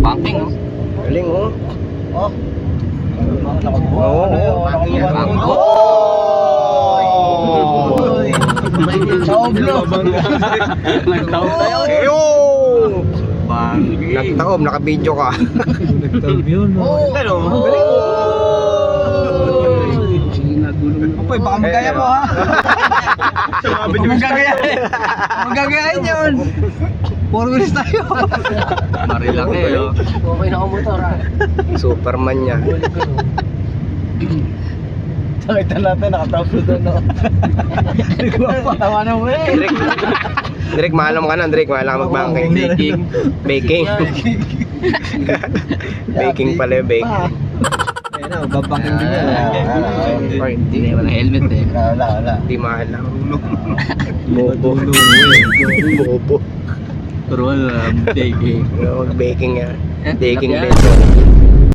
Banking, oh. Galing, oh. Oh. Oo, Nakabuo. Oy! Saoblo. Nagtaon tayo. Ayun! Bang. Nagtaob, naka-video ka. Oh. Ano? Uy, baka magaya mo ha. Magagayain. Magagayain yun. Puro bilis tayo. Marilaki, oh. Okay na motor ha. Superman niya. Nakita natin, nakatawag doon no. Tawa na mo eh. Direk, maalam ka na. Direk, maalam ka mag-banking. Baking. Baking. Baking pala yung baking. Ayun na, babangin din yan. Or Hindi hindi. naman helmet, eh. Wala. Hindi mahal lang. Bobo. Bobo. Pero wala, baking. Mag-baking yan. Eh, Baking tilapia. lesson.